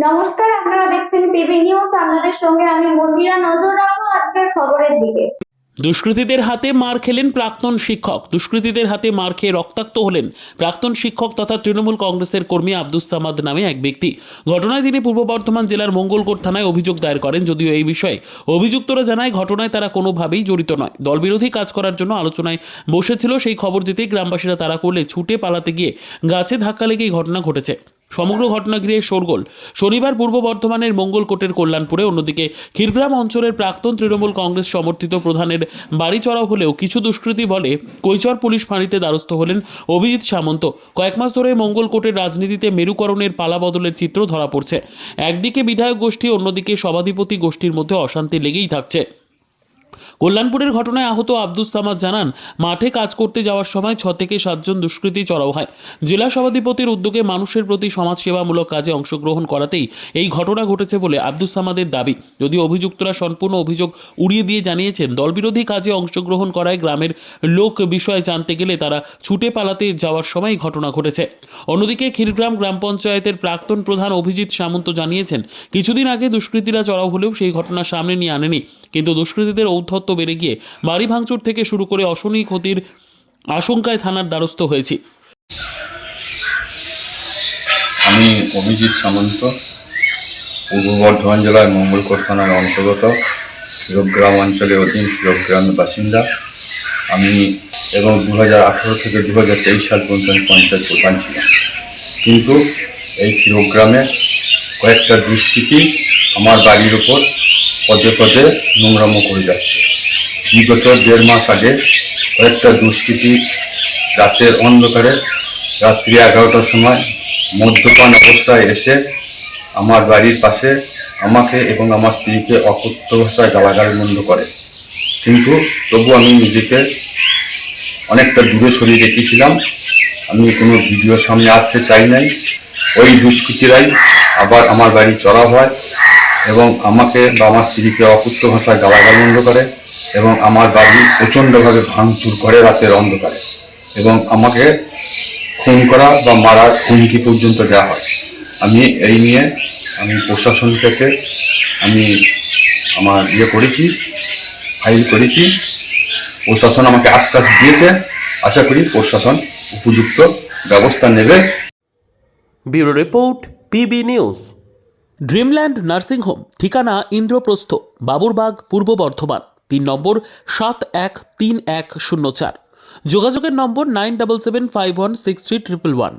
নমস্কার, আপনারা দেখছেন পিবি নিউজ। আপনাদের সঙ্গে আমি মন্দিরা। নজর রাখবো আজকের খবরের দিকে। দুষ্কৃতীদের হাতে মার খেলেন প্রাক্তন শিক্ষক। দুষ্কৃতীদের হাতে মার খেয়ে রক্তাক্ত হলেন প্রাক্তন শিক্ষক তথা তৃণমূল কংগ্রেসের কর্মী আব্দুস সামাদ নামে এক ব্যক্তি। ঘটনায় তিনি পূর্ব বর্ধমান জেলার মঙ্গলকোট থানায় অভিযোগ দায়ের করেন। যদিও এই বিষয়ে অভিযুক্তরা জানায় ঘটনায় তারা কোনোভাবেই জড়িত নয়। দলবিরোধী কাজ করার জন্য আলোচনায় বসেছিল, সেই খবর যেতেই গ্রামবাসীরা তাড়া করলে ছুটে পালাতে গিয়ে গাছে ধাক্কা লেগে এই ঘটনা ঘটেছে। সমগ্র ঘটনা ঘিরে শোরগোল শনিবার পূর্ব বর্ধমানের মঙ্গলকোটের কল্যাণপুরে। অন্যদিকে ক্ষীরগ্রাম অঞ্চলের প্রাক্তন তৃণমূল কংগ্রেস সমর্থিত প্রধানের বাড়ি চড়াও হলেও কিছু দুষ্কৃতী বলে কৈচর পুলিশ ফাঁড়িতে দ্বারস্থ হলেন অভিজিৎ সামন্ত। কয়েক মাস ধরে মঙ্গলকোটের রাজনীতিতে মেরুকরণের পালা বদলের চিত্র ধরা পড়ছে। একদিকে বিধায়ক গোষ্ঠী, অন্যদিকে সভাধিপতি গোষ্ঠীর মধ্যে অশান্তি লেগেই থাকছে। কল্যাণপুরের ঘটনায় আহত আব্দুস সামাদ জানান, মাঠে কাজ করতে যাওয়ার সময় 6 থেকে 7 জন দুষ্কৃতী চড়াও হয়। জেলা সভাধিপতির উদ্যোগে মানুষের প্রতি সমাজসেবামূলক কাজে অংশগ্রহণ করাতেই এই ঘটনা ঘটেছে বলে আব্দুস সামাদের দাবি। যদিও অভিযুক্তরা সম্পূর্ণ অভিযোগ উড়িয়ে দিয়ে জানিয়েছেন, দলবিরোধী কাজে অংশগ্রহণ করায় গ্রামের লোক বিষয়ে জানতে গেলে তারা ছুটে পালাতে যাওয়ার সময় ঘটনা ঘটেছে। অন্যদিকে ক্ষীরগ্রাম গ্রাম পঞ্চায়েতের প্রাক্তন প্রধান অভিজিৎ সামন্ত জানিয়েছেন, কিছুদিন আগে দুষ্কৃতীরা চড়াও হলেও সেই ঘটনা সামনে নিয়ে আনেনি, কিন্তু দুষ্কৃতীদের ঔদ্ধত্য বেড়ে গিয়ে বাড়ি ভাঙচুর থেকে শুরু করে অশনি ক্ষতির আশঙ্কায় থানার দ্বারস্থ হয়েছে। আমি অভিজিৎ সামন্ত, পূর্ব বর্ধমান জেলার মঙ্গলকোট থানার অন্তর্গত ক্ষীরগ্রাম অঞ্চলের অধীন ক্ষীরগ্রামের বাসিন্দা আমি। এবং 2018 থেকে 2023 সাল পর্যন্ত আমি পঞ্চায়েত প্রধান ছিলাম। কিন্তু এই ক্ষীরগ্রামে কয়েকটা দুষ্কৃতী আমার বাড়ির ওপর পদে পদে নোংরামো করে যাচ্ছে। বিগত 1.5 মাস আগে কয়েকটা দুষ্কৃতী রাতের অন্ধকারে রাত্রি 11টার সময় মদ্যপান অবস্থায় এসে আমার বাড়ির পাশে আমাকে এবং আমার স্ত্রীকে অকথ্য ভাষায় গালাগাল বন্ধ করে। কিন্তু তবু আমি নিজেকে অনেকটা দূরে সরিয়ে রেখেছিলাম। আমি কোনো ভিডিও সামনে আসতে চাই নাই। ওই দুষ্কৃতীরাই আবার আমার বাড়ি চড়াও হয় এবং আমাকে বা আমার স্ত্রীকে অকথ্য ভাষায় গালাগাল বন্ধ করে এবং আমার বাড়ি প্রচণ্ডভাবে ভাঙচুর করে রাতের অন্ধকারে, এবং আমাকে খুন করা বা মারার হুমকি পর্যন্ত দেওয়া হয়। আমি এই নিয়ে প্রশাসন থেকে আমার করেছি, ফাইল করেছি। প্রশাসন আমাকে আশ্বাস দিয়েছে, আশা করি প্রশাসন উপযুক্ত ব্যবস্থা নেবে। Bureau report, PB news. Dreamland nursing home, ঠিকানা ইন্দ্রপ্রস্থ, বাবুরবাগ, পূর্ব বর্ধমান। পিন নম্বর 713104। যোগাযোগের নম্বর 9775163111।